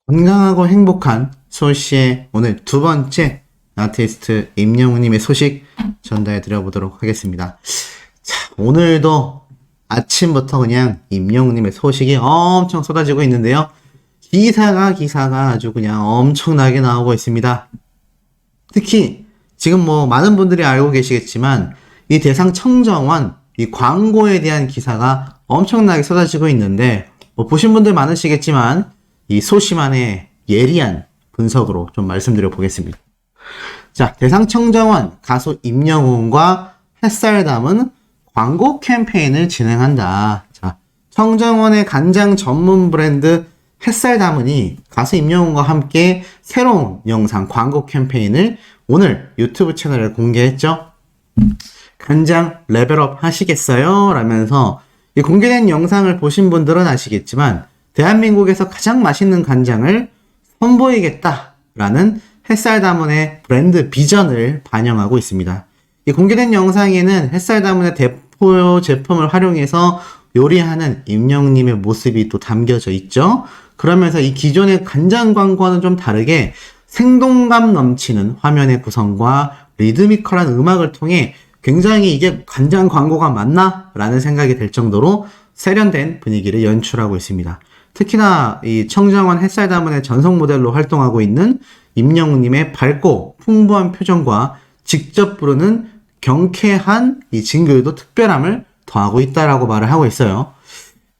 건강하고 행복한 소씨의 오늘 두 번째 아티스트 임영웅님의 소식 전달해 드려보도록 하겠습니다. 자, 오늘도 아침부터 그냥 임영웅님의 소식이 엄청 쏟아지고 있는데요. 기사가 아주 그냥 엄청나게 나오고 있습니다. 특히 지금 많은 분들이 알고 계시겠지만 이 대상 청정원 이 광고에 대한 기사가 엄청나게 쏟아지고 있는데 보신 분들 많으시겠지만 이 소심한의 예리한 분석으로 좀 말씀드려 보겠습니다. 자, 대상 청정원 가수 임영웅과 햇살 담은 광고 캠페인을 진행한다. 자, 청정원의 간장 전문 브랜드 햇살 담은이 가수 임영웅과 함께 새로운 영상 광고 캠페인을 오늘 유튜브 채널에 공개했죠. 간장 레벨업 하시겠어요? 라면서 이 공개된 영상을 보신 분들은 아시겠지만 대한민국에서 가장 맛있는 간장을 선보이겠다라는 햇살 다문의 브랜드 비전을 반영하고 있습니다. 이 공개된 영상에는 햇살 다문의 대표 제품을 활용해서 요리하는 임영웅님의 모습이 또 담겨져 있죠. 그러면서 이 기존의 간장 광고와는 좀 다르게 생동감 넘치는 화면의 구성과 리드미컬한 음악을 통해 굉장히 이게 간장 광고가 맞나? 라는 생각이 들 정도로 세련된 분위기를 연출하고 있습니다. 특히나 이 청정원 햇살 다문의 전속 모델로 활동하고 있는 임영웅님의 밝고 풍부한 표정과 직접 부르는 경쾌한 이 징글도 특별함을 더하고 있다라고 말을 하고 있어요.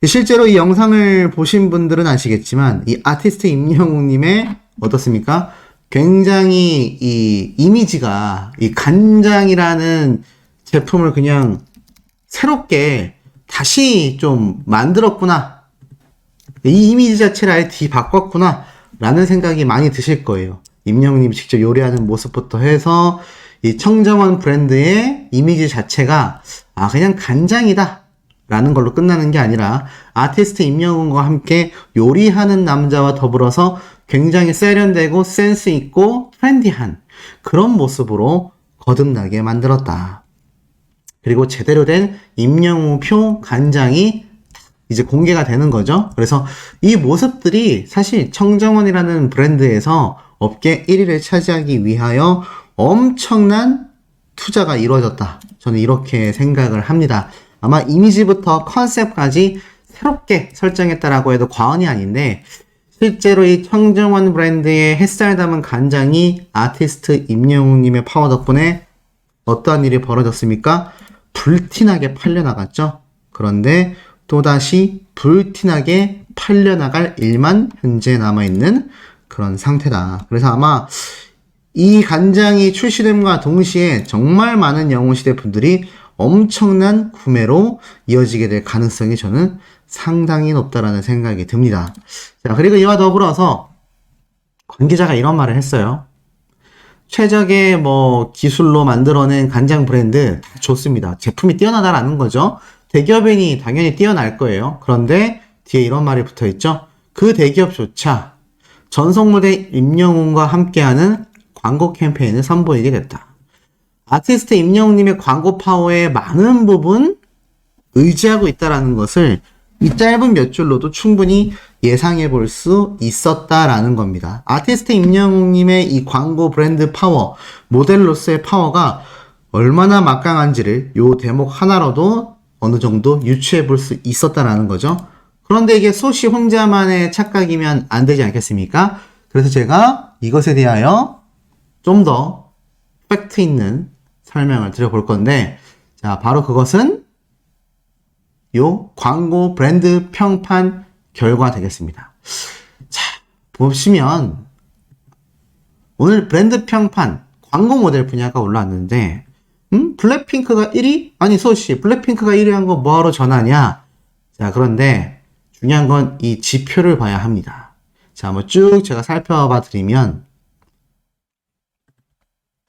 실제로 이 영상을 보신 분들은 아시겠지만 이 아티스트 임영웅님의 어떻습니까? 굉장히 이 이미지가 이 간장이라는 제품을 그냥 새롭게 다시 좀 만들었구나. 이 이미지 자체를 아예 뒤바꿨구나. 라는 생각이 많이 드실 거예요. 임영웅님이 직접 요리하는 모습부터 해서 이 청정원 브랜드의 이미지 자체가 그냥 간장이다. 라는 걸로 끝나는 게 아니라 아티스트 임영웅과 함께 요리하는 남자와 더불어서 굉장히 세련되고 센스 있고 트렌디한 그런 모습으로 거듭나게 만들었다. 그리고 제대로 된 임영웅표 간장이 이제 공개가 되는 거죠. 그래서 이 모습들이 사실 청정원이라는 브랜드에서 업계 1위를 차지하기 위하여 엄청난 투자가 이루어졌다. 저는 이렇게 생각을 합니다. 아마 이미지부터 컨셉까지 새롭게 설정했다라고 해도 과언이 아닌데 실제로 이 청정원 브랜드의 햇살 담은 간장이 아티스트 임영웅님의 파워 덕분에 어떠한 일이 벌어졌습니까? 불티나게 팔려나갔죠. 그런데 또다시 불티나게 팔려나갈 일만 현재 남아있는 그런 상태다. 그래서 아마 이 간장이 출시됨과 동시에 정말 많은 영웅시대 분들이 엄청난 구매로 이어지게 될 가능성이 저는 상당히 높다라는 생각이 듭니다. 자, 그리고 이와 더불어서 관계자가 이런 말을 했어요. 최적의 기술로 만들어낸 간장 브랜드 다 좋습니다. 제품이 뛰어나다라는 거죠. 대기업이니 당연히 뛰어날 거예요. 그런데 뒤에 이런 말이 붙어 있죠. 그 대기업조차 전속무대 임영웅과 함께하는 광고 캠페인을 선보이게 됐다. 아티스트 임영웅님의 광고 파워에 많은 부분 의지하고 있다라는 것을 이 짧은 몇 줄로도 충분히 예상해 볼 수 있었다라는 겁니다. 아티스트 임영웅님의 이 광고 브랜드 파워, 모델로서의 파워가 얼마나 막강한지를 요 대목 하나로도 어느 정도 유추해 볼 수 있었다라는 거죠. 그런데 이게 소씨 혼자만의 착각이면 안 되지 않겠습니까? 그래서 제가 이것에 대하여 좀 더 팩트 있는 설명을 드려볼 건데, 자, 바로 그것은 요 광고 브랜드 평판 결과 되겠습니다. 자, 보시면 오늘 브랜드 평판 광고 모델 분야가 올라왔는데 블랙핑크가 1위? 아니 소씨 블랙핑크가 1위 한 거 뭐하러 전하냐? 자, 그런데 중요한 건 이 지표를 봐야 합니다. 자, 쭉 제가 살펴봐 드리면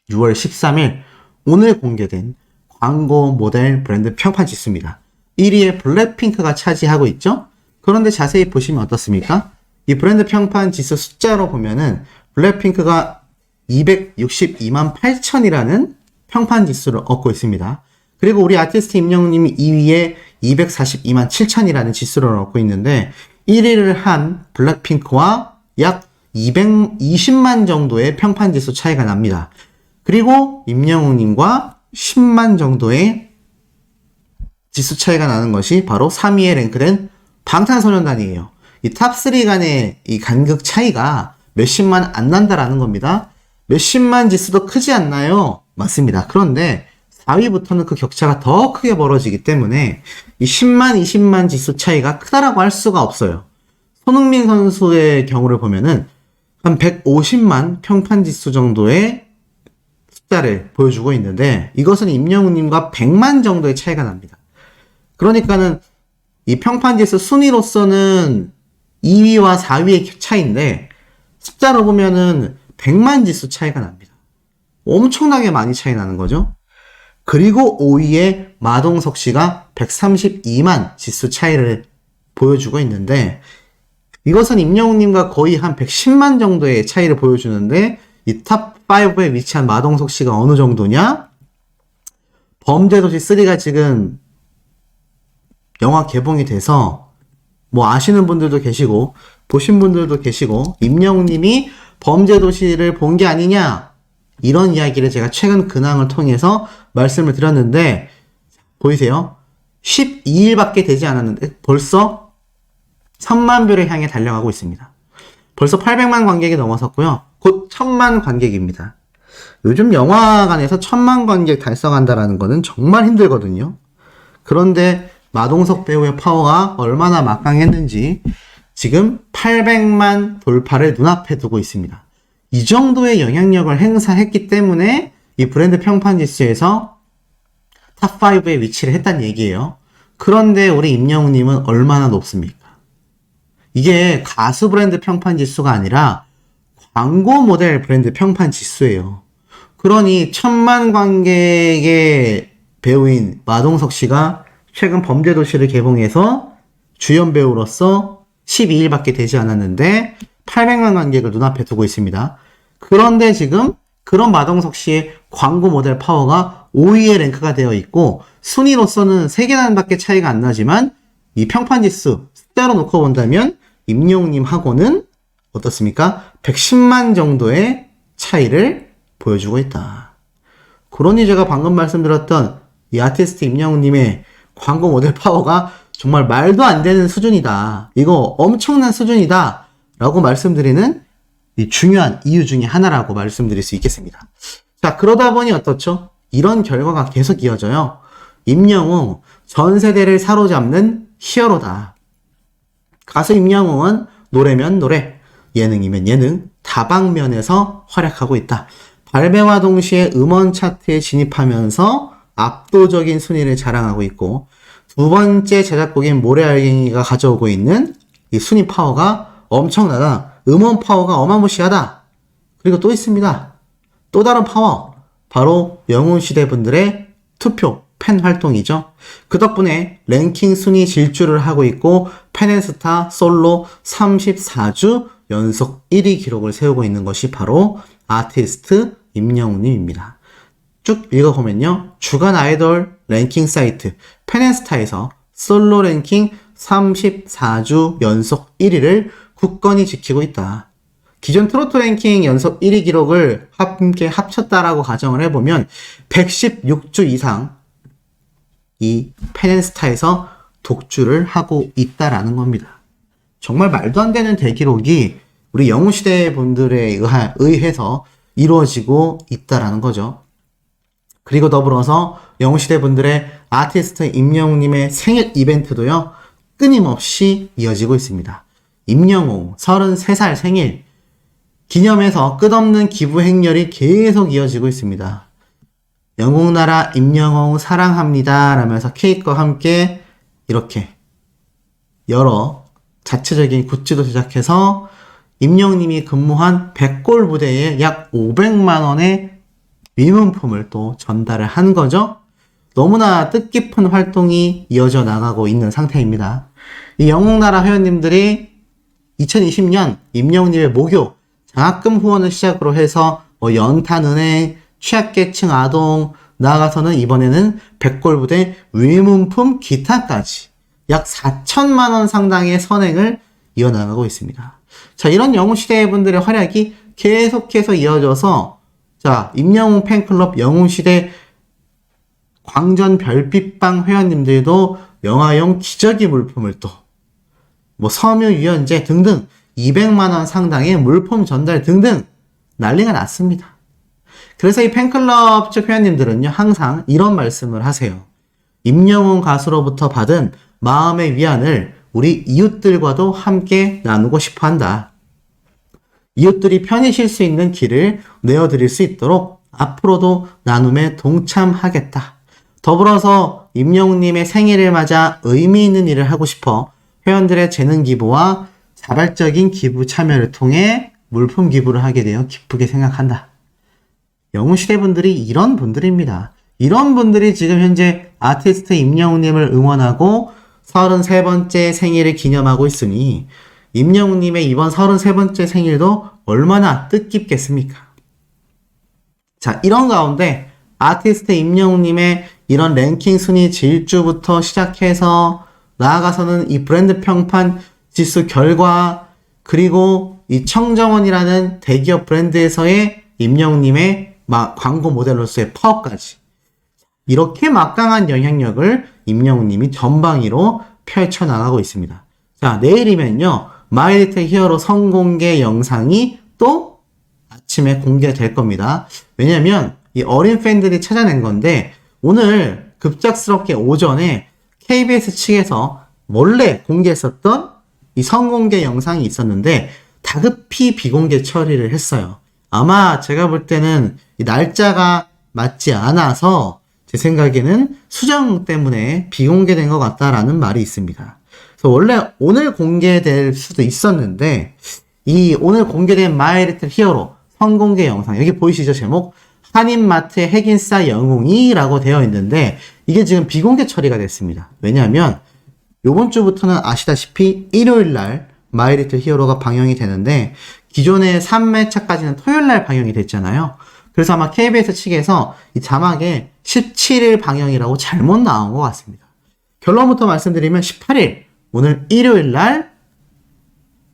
6월 13일 오늘 공개된 광고 모델 브랜드 평판 지수입니다. 1위에 블랙핑크가 차지하고 있죠? 그런데 자세히 보시면 어떻습니까? 이 브랜드 평판 지수 숫자로 보면은 블랙핑크가 262만 8천이라는 평판 지수를 얻고 있습니다. 그리고 우리 아티스트 임영웅님이 2위에 242만 7천이라는 지수를 얻고 있는데 1위를 한 블랙핑크와 약 220만 정도의 평판지수 차이가 납니다. 그리고 임영웅님과 10만 정도의 지수 차이가 나는 것이 바로 3위에 랭크된 방탄소년단이에요. 이 탑3 간의 이 간극 차이가 몇십만 안 난다라는 겁니다. 몇십만 지수도 크지 않나요? 맞습니다. 그런데 4위부터는 그 격차가 더 크게 벌어지기 때문에 이 10만, 20만 지수 차이가 크다라고 할 수가 없어요. 손흥민 선수의 경우를 보면은 한 150만 평판 지수 정도의 숫자를 보여주고 있는데 이것은 임영웅님과 100만 정도의 차이가 납니다. 그러니까는 이 평판 지수 순위로서는 2위와 4위의 차이인데 숫자로 보면은 100만 지수 차이가 납니다. 엄청나게 많이 차이 나는 거죠. 그리고 5위에 마동석 씨가 132만 지수 차이를 보여주고 있는데 이것은 임영웅님과 거의 한 110만 정도의 차이를 보여주는데 이 탑5에 위치한 마동석 씨가 어느 정도냐? 범죄도시 3가 지금 영화 개봉이 돼서 뭐 아시는 분들도 계시고 보신 분들도 계시고 임영웅님이 범죄도시를 본 게 아니냐 이런 이야기를 제가 최근 근황을 통해서 말씀을 드렸는데 보이세요? 12일밖에 되지 않았는데 벌써 1000만 뷰를 향해 달려가고 있습니다. 벌써 800만 관객이 넘어섰고요. 곧 1000만 관객입니다. 요즘 영화관에서 1000만 관객 달성한다라는 거는 정말 힘들거든요. 그런데 마동석 배우의 파워가 얼마나 막강했는지 지금 800만 돌파를 눈앞에 두고 있습니다. 이 정도의 영향력을 행사했기 때문에 이 브랜드 평판 지수에서 탑5에 위치를 했다는 얘기예요. 그런데 우리 임영웅님은 얼마나 높습니까? 이게 가수 브랜드 평판 지수가 아니라 광고 모델 브랜드 평판 지수예요. 그러니 1000만 관객의 배우인 마동석 씨가 최근 범죄도시를 개봉해서 주연 배우로서 12일밖에 되지 않았는데 800만 관객을 눈앞에 두고 있습니다. 그런데 지금 그런 마동석 씨의 광고 모델 파워가 5위에 랭크가 되어 있고 순위로서는 3계단밖에 차이가 안 나지만 이 평판지수 숫자로 놓고 본다면 임영웅님하고는 어떻습니까? 110만 정도의 차이를 보여주고 있다. 그러니 제가 방금 말씀드렸던 이 아티스트 임영웅님의 광고 모델 파워가 정말 말도 안 되는 수준이다. 이거 엄청난 수준이다. 라고 말씀드리는 이 중요한 이유 중에 하나라고 말씀드릴 수 있겠습니다. 자, 그러다 보니 어떻죠? 이런 결과가 계속 이어져요. 임영웅, 전 세대를 사로잡는 히어로다. 가수 임영웅은 노래면 노래, 예능이면 예능, 다방면에서 활약하고 있다. 발매와 동시에 음원 차트에 진입하면서 압도적인 순위를 자랑하고 있고 두 번째 제작곡인 모래알갱이가 가져오고 있는 이 순위 파워가 엄청나다. 음원 파워가 어마무시하다. 그리고 또 있습니다. 또 다른 파워. 바로 영웅시대 분들의 투표, 팬 활동이죠. 그 덕분에 랭킹 순위 질주를 하고 있고 팬앤스타 솔로 34주 연속 1위 기록을 세우고 있는 것이 바로 아티스트 임영웅님입니다. 쭉 읽어보면요. 주간 아이돌 랭킹 사이트 팬앤스타에서 솔로 랭킹 34주 연속 1위를 굳건히 지키고 있다. 기존 트로트 랭킹 연속 1위 기록을 함께 합쳤다라고 가정을 해보면 116주 이상 이 팬앤스타에서 독주를 하고 있다라는 겁니다. 정말 말도 안 되는 대기록이 우리 영웅시대 분들에 의해서 이루어지고 있다라는 거죠. 그리고 더불어서 영웅시대 분들의 아티스트 임영웅님의 생일 이벤트도요, 끊임없이 이어지고 있습니다. 임영웅 33살 생일 기념해서 끝없는 기부 행렬이 계속 이어지고 있습니다. 영웅나라 임영웅 사랑합니다 라면서 케이크와 함께 이렇게 여러 자체적인 굿즈도 제작해서 임영웅님이 근무한 백골 부대에 약 500만원의 위문품을 또 전달을 한 거죠. 너무나 뜻깊은 활동이 이어져 나가고 있는 상태입니다. 이 영웅나라 회원님들이 2020년 임영웅님의 모교, 장학금 후원을 시작으로 해서 연탄은행, 취약계층 아동, 나아가서는 이번에는 백골부대 위문품 기타까지 약 4천만원 상당의 선행을 이어나가고 있습니다. 자, 이런 영웅시대 분들의 활약이 계속해서 이어져서, 자, 임영웅 팬클럽 영웅시대 광전 별빛방 회원님들도 영화용 기저귀 물품을 또, 뭐 섬유 유연제 등등 200만원 상당의 물품 전달 등등 난리가 났습니다. 그래서 이 팬클럽 측 회원님들은요, 항상 이런 말씀을 하세요. 임영웅 가수로부터 받은 마음의 위안을 우리 이웃들과도 함께 나누고 싶어 한다. 이웃들이 편히 쉴 수 있는 길을 내어드릴 수 있도록 앞으로도 나눔에 동참하겠다. 더불어서 임영웅님의 생일을 맞아 의미 있는 일을 하고 싶어 회원들의 재능 기부와 자발적인 기부 참여를 통해 물품 기부를 하게 되어 기쁘게 생각한다. 영웅시대 분들이 이런 분들입니다. 이런 분들이 지금 현재 아티스트 임영웅님을 응원하고 33번째 생일을 기념하고 있으니 임영웅님의 이번 33번째 생일도 얼마나 뜻깊겠습니까? 자, 이런 가운데 아티스트 임영웅님의 이런 랭킹 순위 질주부터 시작해서 나아가서는 이 브랜드 평판 지수 결과, 그리고 이 청정원이라는 대기업 브랜드에서의 임영웅님의 광고 모델로서의 파워까지, 이렇게 막강한 영향력을 임영웅님이 전방위로 펼쳐나가고 있습니다. 자, 내일이면요, 마이리틀 히어로 선공개 영상이 또 아침에 공개될 겁니다. 왜냐면 이 어린 팬들이 찾아낸 건데, 오늘 급작스럽게 오전에 KBS 측에서 원래 공개했었던 이 선공개 영상이 있었는데 다급히 비공개 처리를 했어요. 아마 제가 볼 때는 이 날짜가 맞지 않아서 제 생각에는 수정 때문에 비공개된 것 같다라는 말이 있습니다. 그래서 원래 오늘 공개될 수도 있었는데, 이 오늘 공개된 마이 리틀 히어로 선공개 영상, 여기 보이시죠? 제목 한인마트의 핵인싸 영웅이라고 되어 있는데 이게 지금 비공개 처리가 됐습니다. 왜냐하면 요번 주부터는 아시다시피 일요일날 마이 리틀 히어로가 방영이 되는데 기존의 3회차까지는 토요일날 방영이 됐잖아요. 그래서 아마 KBS 측에서 이 자막에 17일 방영이라고 잘못 나온 것 같습니다. 결론부터 말씀드리면 18일, 오늘 일요일날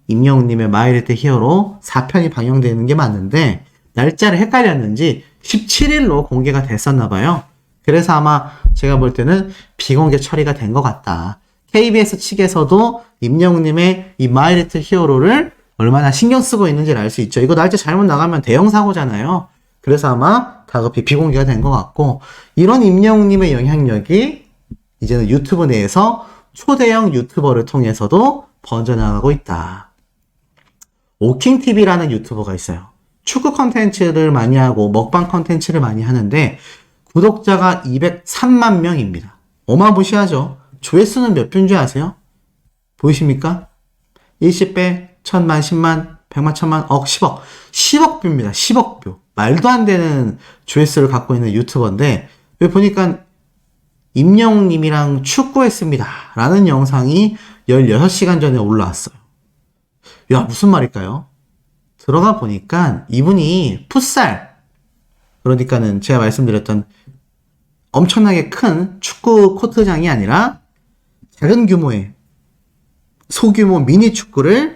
임영웅님의 마이 리틀 히어로 4편이 방영되는 게 맞는데 날짜를 헷갈렸는지 17일로 공개가 됐었나봐요. 그래서 아마 제가 볼 때는 비공개 처리가 된 것 같다. KBS 측에서도 임영웅님의 이 마이 리틀 히어로를 얼마나 신경 쓰고 있는지를 알 수 있죠. 이거 날짜 잘못 나가면 대형 사고잖아요. 그래서 아마 다급히 비공개가 된 것 같고, 이런 임영웅님의 영향력이 이제는 유튜브 내에서 초대형 유튜버를 통해서도 번져나가고 있다. 오킹TV라는 유튜버가 있어요. 축구 컨텐츠를 많이 하고 먹방 컨텐츠를 많이 하는데 구독자가 203만 명입니다. 어마무시하죠. 조회수는 몇 뷰인 줄 아세요? 보이십니까? 10배, 1000만, 10만, 100만, 1000만, 억, 10억. 10억 뷰입니다. 10억 뷰. 말도 안 되는 조회수를 갖고 있는 유튜버인데, 여기 보니까 임영웅님이랑 축구했습니다 라는 영상이 16시간 전에 올라왔어요. 야, 무슨 말일까요? 들어가 보니까 이분이 풋살, 그러니까는 제가 말씀드렸던 엄청나게 큰 축구 코트장이 아니라 작은 규모의 소규모 미니 축구를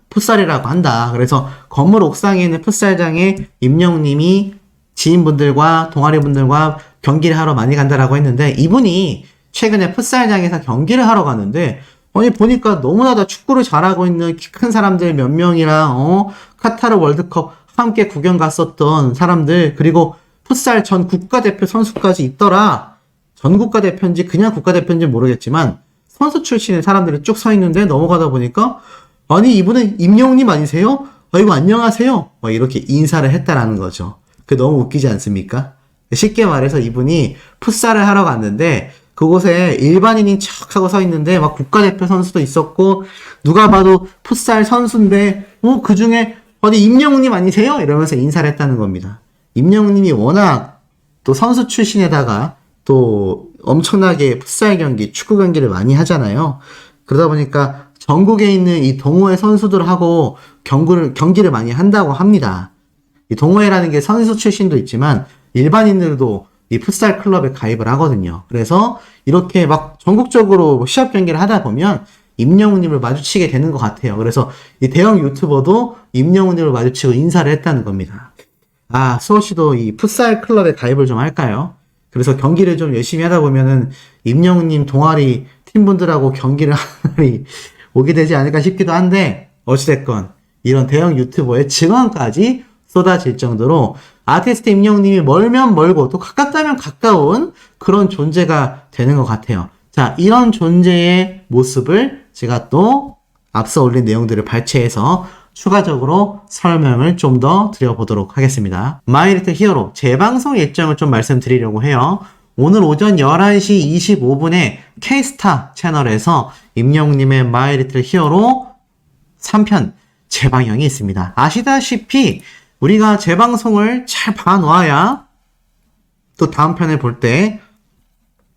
풋살이라고 한다. 그래서 건물 옥상에 있는 풋살장에 임영웅님이 지인분들과 동아리분들과 경기를 하러 많이 간다라고 했는데, 이분이 최근에 풋살장에서 경기를 하러 가는데 아니 보니까 너무나 다 축구를 잘하고 있는 키 큰 사람들 몇 명이랑 카타르 월드컵 함께 구경 갔었던 사람들, 그리고 풋살 전 국가대표 선수까지 있더라. 전 국가대표인지 그냥 국가대표인지 모르겠지만 선수 출신의 사람들이 쭉 서 있는데 넘어가다 보니까 아니 이분은 임영웅님 아니세요? 아이고 안녕하세요. 막 이렇게 인사를 했다라는 거죠. 그게 너무 웃기지 않습니까? 쉽게 말해서 이분이 풋살을 하러 갔는데 그곳에 일반인인 척하고 서 있는데 막 국가대표 선수도 있었고 누가 봐도 풋살 선수인데 그 중에 어디 임영웅님 아니세요? 이러면서 인사를 했다는 겁니다. 임영웅님이 워낙 또 선수 출신에다가 또 엄청나게 풋살 경기, 축구 경기를 많이 하잖아요. 그러다 보니까 전국에 있는 이 동호회 선수들하고 경기를 많이 한다고 합니다. 이 동호회라는 게 선수 출신도 있지만 일반인들도 이 풋살 클럽에 가입을 하거든요. 그래서 이렇게 막 전국적으로 시합 경기를 하다 보면 임영웅님을 마주치게 되는 것 같아요. 그래서 이 대형 유튜버도 임영웅님을 마주치고 인사를 했다는 겁니다. 아, 수호씨도 이 풋살 클럽에 가입을 좀 할까요? 그래서 경기를 좀 열심히 하다 보면은 임영웅님 동아리 팀분들하고 경기를 하는 날이 오게 되지 않을까 싶기도 한데, 어찌됐건 이런 대형 유튜버의 증언까지 쏟아질 정도로 아티스트 임영웅님이 멀면 멀고 또 가깝다면 가까운 그런 존재가 되는 것 같아요. 자, 이런 존재의 모습을 제가 또 앞서 올린 내용들을 발췌해서 추가적으로 설명을 좀 더 드려보도록 하겠습니다. 마이리틀 히어로 재방송 일정을 좀 말씀드리려고 해요. 오늘 오전 11시 25분에 K스타 채널에서 임영웅님의 마이리틀 히어로 3편 재방영이 있습니다. 아시다시피 우리가 재방송을 잘 봐놓아야 또 다음 편을 볼 때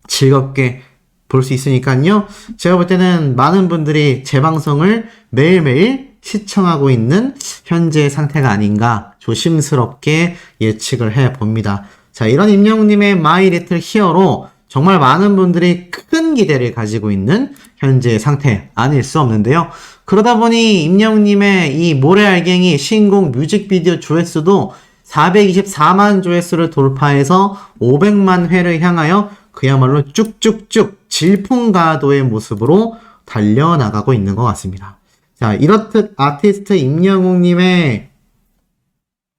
즐겁게 볼 수 있으니까요. 제가 볼 때는 많은 분들이 재방송을 매일매일 시청하고 있는 현재의 상태가 아닌가 조심스럽게 예측을 해봅니다. 자, 이런 임영웅님의 마이 리틀 히어로 정말 많은 분들이 큰 기대를 가지고 있는 현재의 상태 아닐 수 없는데요. 그러다 보니 임영웅님의 이 모래알갱이 신곡 뮤직비디오 조회수도 424만 조회수를 돌파해서 500만 회를 향하여 그야말로 쭉쭉쭉 질풍가도의 모습으로 달려나가고 있는 것 같습니다. 자, 이렇듯 아티스트 임영웅님의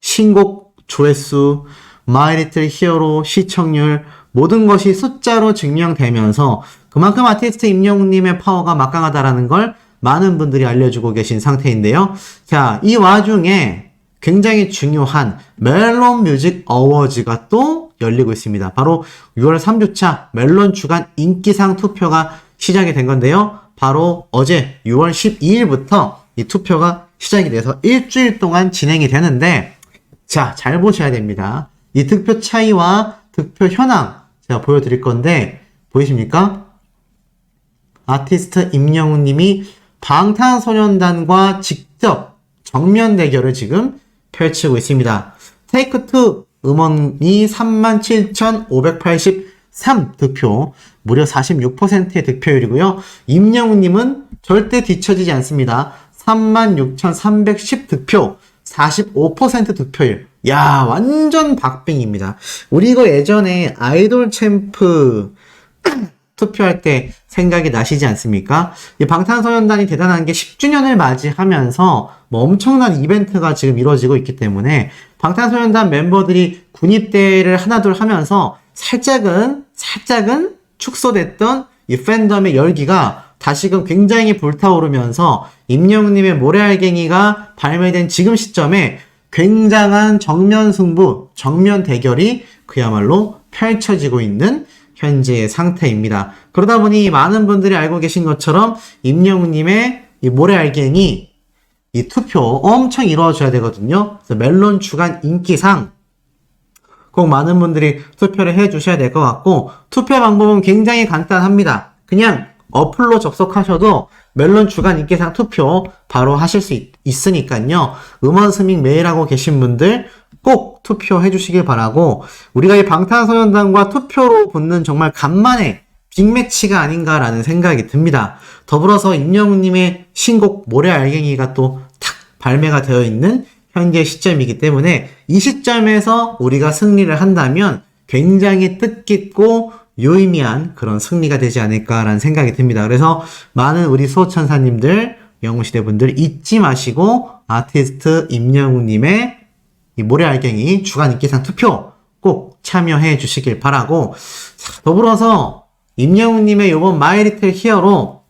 신곡 조회수, 마이 리틀 히어로 시청률 모든 것이 숫자로 증명되면서 그만큼 아티스트 임영웅님의 파워가 막강하다라는 걸 많은 분들이 알려주고 계신 상태인데요. 자, 이 와중에 굉장히 중요한 멜론 뮤직 어워즈가 또 열리고 있습니다. 바로 6월 3주차 멜론 주간 인기상 투표가 시작이 된 건데요. 바로 어제 6월 12일부터 이 투표가 시작이 돼서 일주일 동안 진행이 되는데, 자, 잘 보셔야 됩니다. 이 득표 차이와 득표 현황 제가 보여드릴 건데 보이십니까? 아티스트 임영웅님이 방탄소년단과 직접 정면 대결을 지금 펼치고 있습니다. 테이크2 음원이 37,583 득표, 무려 46%의 득표율이고요. 임영웅님은 절대 뒤처지지 않습니다. 36,310 득표, 45% 득표율. 야, 완전 박빙입니다. 우리 이거 예전에 아이돌 챔프 투표할 때 생각이 나시지 않습니까? 이 방탄소년단이 대단한 게 10주년을 맞이하면서 뭐 엄청난 이벤트가 지금 이루어지고 있기 때문에 방탄소년단 멤버들이 군입대를 하나둘 하면서 살짝은 축소됐던 이 팬덤의 열기가 다시금 굉장히 불타오르면서 임영웅님의 모래알갱이가 발매된 지금 시점에 굉장한 정면 승부, 정면 대결이 그야말로 펼쳐지고 있는 현재의 상태입니다. 그러다 보니 많은 분들이 알고 계신 것처럼 임영웅님의 이 모래알갱이 이 투표 엄청 이루어져야 되거든요. 그래서 멜론 주간 인기상 꼭 많은 분들이 투표를 해 주셔야 될 것 같고, 투표 방법은 굉장히 간단합니다. 그냥 어플로 접속하셔도 멜론 주간 인기상 투표 바로 하실 수 있으니까요. 음원 스밍 매일 하고 계신 분들 꼭 투표해 주시길 바라고, 우리가 이 방탄소년단과 투표로 붙는 정말 간만에 빅매치가 아닌가라는 생각이 듭니다. 더불어서 임영웅님의 신곡 모래알갱이가 또 탁 발매가 되어 있는 현재 시점이기 때문에 이 시점에서 우리가 승리를 한다면 굉장히 뜻깊고 유의미한 그런 승리가 되지 않을까라는 생각이 듭니다. 그래서 많은 우리 수호천사님들, 영웅시대분들 잊지 마시고 아티스트 임영웅님의 이 모래알갱이 주간 인기상 투표 꼭 참여해 주시길 바라고, 더불어서 임영웅님의 요번 마이 리틀 히어로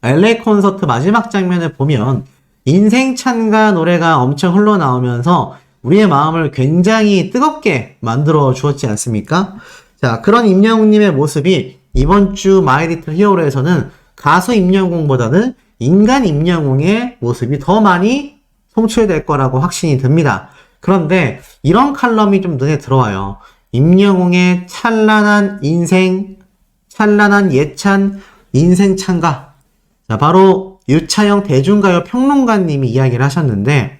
LA 콘서트 마지막 장면을 보면 인생 찬가 노래가 엄청 흘러나오면서 우리의 마음을 굉장히 뜨겁게 만들어 주었지 않습니까? 자, 그런 임영웅님의 모습이 이번 주 마이 리틀 히어로에서는 가수 임영웅보다는 인간 임영웅의 모습이 더 많이 송출될 거라고 확신이 듭니다. 그런데 이런 칼럼이 좀 눈에 들어와요. 임영웅의 찬란한 인생, 찬란한 예찬, 인생 찬가. 자, 바로 유차영 대중가요 평론가님이 이야기를 하셨는데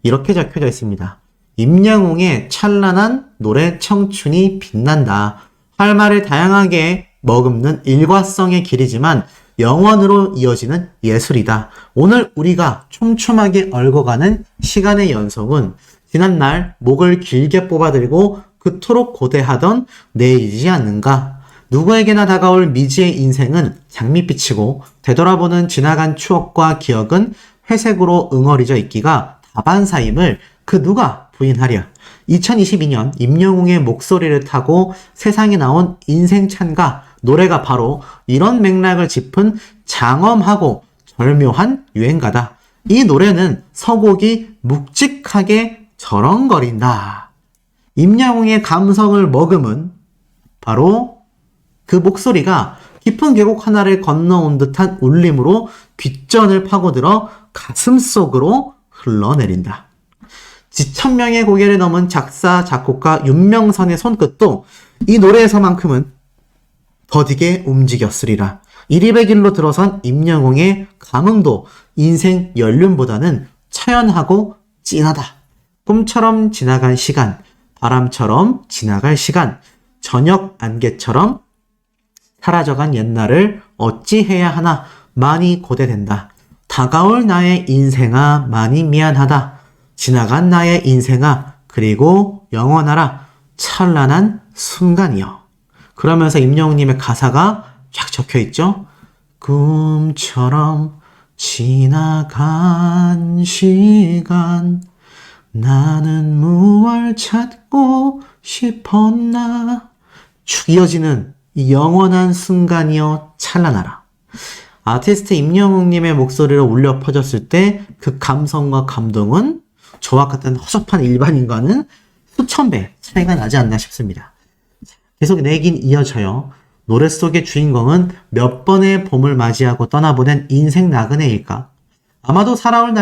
이렇게 적혀져 있습니다. 임영웅의 찬란한 노래 청춘이 빛난다. 할 말을 다양하게 머금는 일과성의 길이지만 영원으로 이어지는 예술이다. 오늘 우리가 촘촘하게 얽어가는 시간의 연속은 지난날 목을 길게 뽑아들고 그토록 고대하던 내일이지 않는가. 누구에게나 다가올 미지의 인생은 장밋빛이고 되돌아보는 지나간 추억과 기억은 회색으로 응어리져 있기가 다반사임을 그 누가 부인하랴. 2022년 임영웅의 목소리를 타고 세상에 나온 인생찬가 노래가 바로 이런 맥락을 짚은 장엄하고 절묘한 유행가다. 이 노래는 서곡이 묵직하게 저렁거린다. 임영웅의 감성을 머금은 바로 그 목소리가 깊은 계곡 하나를 건너온 듯한 울림으로 귓전을 파고들어 가슴 속으로 흘러내린다. 지천명의 고개를 넘은 작사, 작곡가 윤명선의 손끝도 이 노래에서만큼은 더디게 움직였으리라. 이리백일로 들어선 임영웅의 감흥도 인생 연륜보다는 처연하고 진하다. 꿈처럼 지나간 시간, 바람처럼 지나갈 시간, 저녁 안개처럼 사라져간 옛날을 어찌해야 하나 많이 고대된다. 다가올 나의 인생아 많이 미안하다. 지나간 나의 인생아 그리고 영원하라. 찬란한 순간이여. 그러면서 임영웅님의 가사가 쫙 적혀있죠. 꿈처럼 지나간 시간 나는 무얼 찾고 싶었나. 축 이어지는 이 영원한 순간이여 찬란하라. 아티스트 임영웅님의 목소리로 울려 퍼졌을 때 그 감성과 감동은 저와 같은 허접한 일반인과는 수천 배 차이가 나지 않나 싶습니다. 계속 내긴 이어져요. 노래 속의 주인공은 몇 번의 봄을 맞이하고 떠나보낸 인생 나그네일까? 아마도 살아갈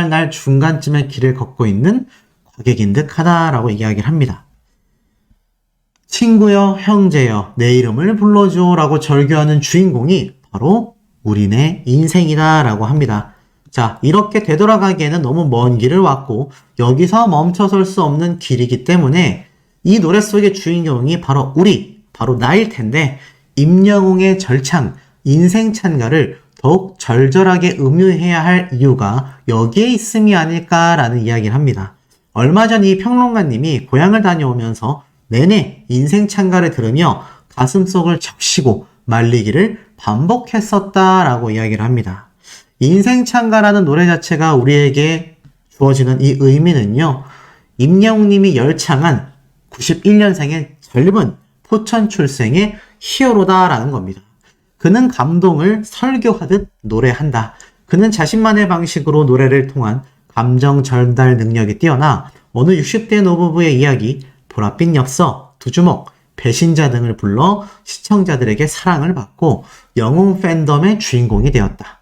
날 중간쯤의 길을 걷고 있는 과객인 듯 하다라고 이야기를 합니다. 친구여, 형제여, 내 이름을 불러줘 라고 절규하는 주인공이 바로 우리네 인생이다 라고 합니다. 자, 이렇게 되돌아가기에는 너무 먼 길을 왔고 여기서 멈춰설 수 없는 길이기 때문에 이 노래 속의 주인공이 바로 바로 나일 텐데 임영웅의 절창, 인생 찬가를 더욱 절절하게 음유해야 할 이유가 여기에 있음이 아닐까라는 이야기를 합니다. 얼마 전 이 평론가님이 고향을 다녀오면서 내내 인생 찬가를 들으며 가슴속을 적시고 말리기를 반복했었다라고 이야기를 합니다. 인생 찬가라는 노래 자체가 우리에게 주어지는 이 의미는요. 임영웅님이 열창한 91년생의 젊은 포천 출생의 히어로다라는 겁니다. 그는 감동을 설교하듯 노래한다. 그는 자신만의 방식으로 노래를 통한 감정 전달 능력이 뛰어나 어느 60대 노부부의 이야기, 보랏빛 엽서, 두주먹, 배신자 등을 불러 시청자들에게 사랑을 받고 영웅 팬덤의 주인공이 되었다.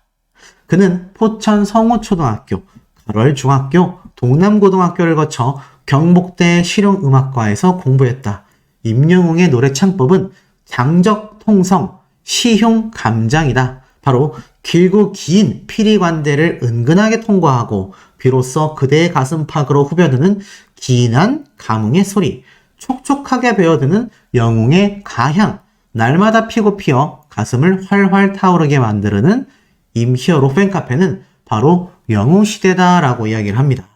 그는 포천 성우초등학교, 가월중학교, 동남고등학교를 거쳐 경북대 실용음악과에서 공부했다. 임영웅의 노래 창법은 장적 통성, 시흉 감장이다. 바로 길고 긴 피리관대를 은근하게 통과하고 비로소 그대의 가슴팍으로 후벼드는 긴한 감흥의 소리, 촉촉하게 배어드는 영웅의 가향, 날마다 피고 피어 가슴을 활활 타오르게 만드는 임히어로 팬카페는 바로 영웅시대다라고 이야기를 합니다.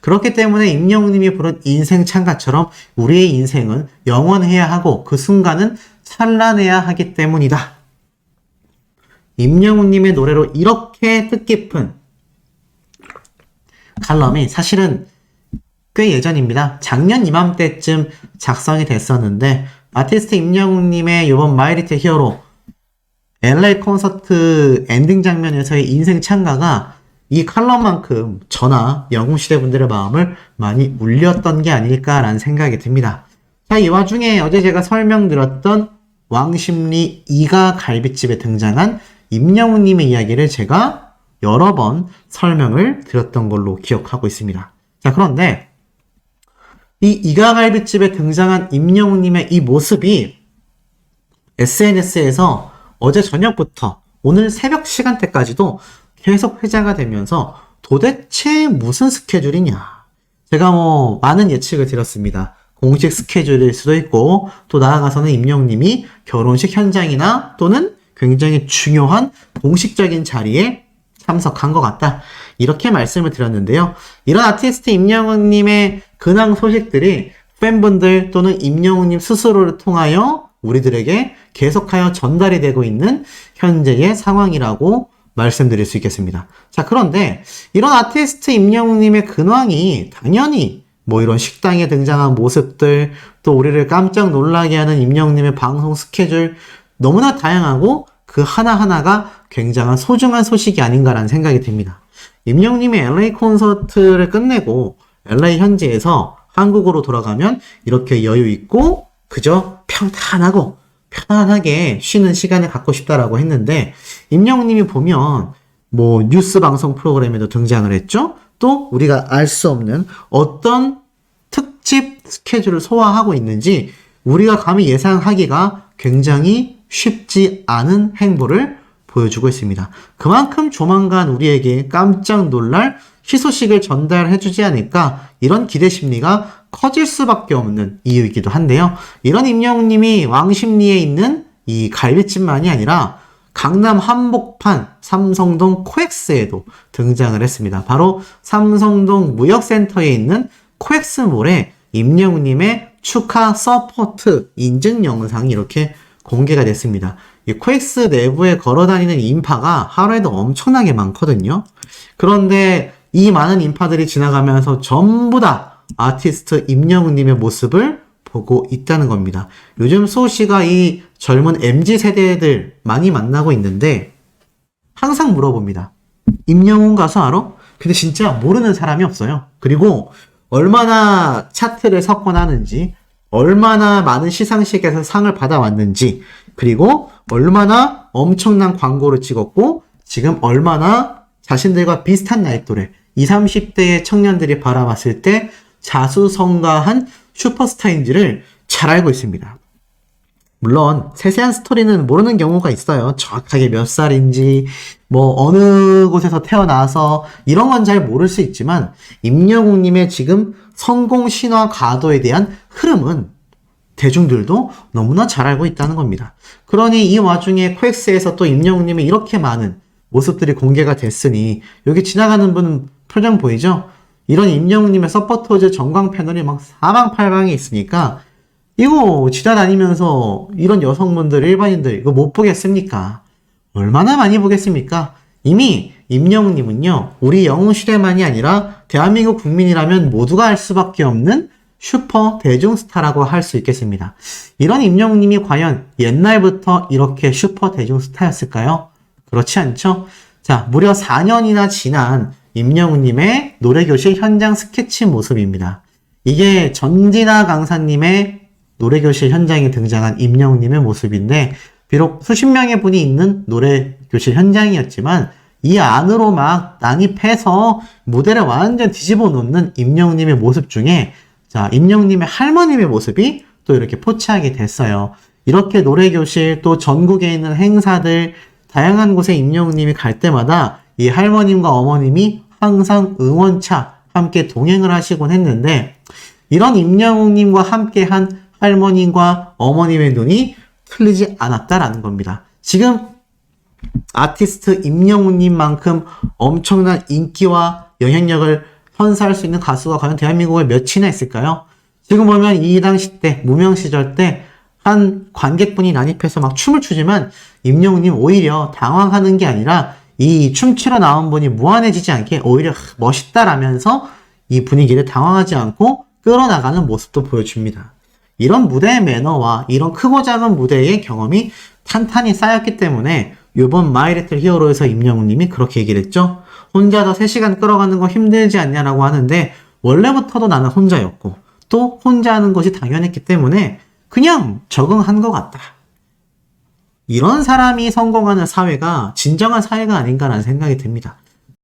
그렇기 때문에 임영웅님이 부른 인생 찬가처럼 우리의 인생은 영원해야 하고 그 순간은 찬란해야 하기 때문이다. 임영웅님의 노래로 이렇게 뜻깊은 칼럼이 사실은 꽤 예전입니다. 작년 이맘때쯤 작성이 됐었는데 아티스트 임영웅님의 이번 마이리트 히어로 LA 콘서트 엔딩 장면에서의 인생 찬가가 이 칼럼만큼 저나 영웅시대 분들의 마음을 많이 울렸던 게 아닐까라는 생각이 듭니다. 자, 이 와중에 어제 제가 설명드렸던 왕십리 이가 갈비집에 등장한 임영웅님의 이야기를 제가 여러 번 설명을 드렸던 걸로 기억하고 있습니다. 자, 그런데 이 이가갈비집에 등장한 임영웅님의 이 모습이 SNS에서 어제 저녁부터 오늘 새벽 시간대까지도 계속 회자가 되면서 도대체 무슨 스케줄이냐. 제가 많은 예측을 드렸습니다. 공식 스케줄일 수도 있고 또 나아가서는 임영웅님이 결혼식 현장이나 또는 굉장히 중요한 공식적인 자리에 참석한 것 같다. 이렇게 말씀을 드렸는데요. 이런 아티스트 임영웅님의 근황 소식들이 팬분들 또는 임영웅님 스스로를 통하여 우리들에게 계속하여 전달이 되고 있는 현재의 상황이라고 말씀드릴 수 있겠습니다. 자, 그런데 이런 아티스트 임영웅님의 근황이 당연히 뭐 이런 식당에 등장한 모습들, 또 우리를 깜짝 놀라게 하는 임영웅님의 방송 스케줄 너무나 다양하고 그 하나하나가 굉장한 소중한 소식이 아닌가라는 생각이 듭니다. 임영웅님이 LA 콘서트를 끝내고 LA 현지에서 한국으로 돌아가면 이렇게 여유 있고 그저 평탄하고 편안하게 쉬는 시간을 갖고 싶다라고 했는데, 임영웅님이 보면 뭐 뉴스 방송 프로그램에도 등장을 했죠. 또 우리가 알 수 없는 어떤 특집 스케줄을 소화하고 있는지 우리가 감히 예상하기가 굉장히 쉽지 않은 행보를 보여주고 있습니다. 그만큼 조만간 우리에게 깜짝 놀랄 희소식을 전달해주지 않을까, 이런 기대 심리가 커질 수밖에 없는 이유이기도 한데요. 이런 임영웅님이 왕십리에 있는 이 갈비집만이 아니라 강남 한복판 삼성동 코엑스에도 등장을 했습니다. 바로 삼성동 무역센터에 있는 코엑스몰에 임영웅님의 축하 서포트 인증 영상이 이렇게 공개가 됐습니다. 이 코엑스 내부에 걸어다니는 인파가 하루에도 엄청나게 많거든요. 그런데 이 많은 인파들이 지나가면서 전부 다 아티스트 임영웅님의 모습을 보고 있다는 겁니다. 요즘 소씨가 이 젊은 MZ세대들 많이 만나고 있는데 항상 물어봅니다. 임영웅 가수 알아? 근데 진짜 모르는 사람이 없어요. 그리고 얼마나 차트를 석권하는지, 얼마나 많은 시상식에서 상을 받아왔는지, 그리고 얼마나 엄청난 광고를 찍었고 지금 얼마나 자신들과 비슷한 나이 또래 20, 30대의 청년들이 바라봤을 때 자수성가한 슈퍼스타인지를 잘 알고 있습니다. 물론 세세한 스토리는 모르는 경우가 있어요. 정확하게 몇 살인지, 뭐 어느 곳에서 태어나서 이런 건 잘 모를 수 있지만 임영웅님의 지금 성공 신화 가도에 대한 흐름은 대중들도 너무나 잘 알고 있다는 겁니다. 그러니 이 와중에 코엑스에서 또 임영웅님의 이렇게 많은 모습들이 공개가 됐으니 여기 지나가는 분 표정 보이죠? 이런 임영웅님의 서포터즈 전광 패널이 막 사방팔방에 있으니까 이거 지나다니면서 이런 여성분들, 일반인들 이거 못 보겠습니까? 얼마나 많이 보겠습니까? 이미 임영웅님은요, 우리 영웅시대만이 아니라 대한민국 국민이라면 모두가 알 수밖에 없는 슈퍼 대중스타라고 할 수 있겠습니다. 이런 임영웅님이 과연 옛날부터 이렇게 슈퍼 대중스타였을까요? 그렇지 않죠? 자, 무려 4년이나 지난 임영웅님의 노래교실 현장 스케치 모습입니다. 이게 전진아 강사님의 노래교실 현장에 등장한 임영웅님의 모습인데, 비록 수십 명의 분이 있는 노래교실 현장이었지만 이 안으로 막 난입해서 무대를 완전 뒤집어 놓는 임영웅님의 모습 중에, 자, 임영웅님의 할머님의 모습이 또 이렇게 포착이 됐어요. 이렇게 노래교실 또 전국에 있는 행사들 다양한 곳에 임영웅님이 갈 때마다 이 할머님과 어머님이 항상 응원차 함께 동행을 하시곤 했는데, 이런 임영웅님과 함께한 할머님과 어머님의 눈이 틀리지 않았다라는 겁니다. 지금 아티스트 임영웅님만큼 엄청난 인기와 영향력을 선사할 수 있는 가수가 과연 대한민국에 몇이나 있을까요? 지금 보면 이 당시 때, 무명 시절 때 한 관객분이 난입해서 막 춤을 추지만 임영웅님 오히려 당황하는 게 아니라 이 춤추러 나온 분이 무안해지지 않게 오히려 멋있다라면서 이 분위기를 당황하지 않고 끌어나가는 모습도 보여줍니다. 이런 무대의 매너와 이런 크고 작은 무대의 경험이 탄탄히 쌓였기 때문에 이번 마이 리틀 히어로에서 임영웅님이 그렇게 얘기를 했죠. 혼자서 3시간 끌어가는 거 힘들지 않냐라고 하는데, 원래부터도 나는 혼자였고 또 혼자 하는 것이 당연했기 때문에 그냥 적응한 것 같다. 이런 사람이 성공하는 사회가 진정한 사회가 아닌가라는 생각이 듭니다.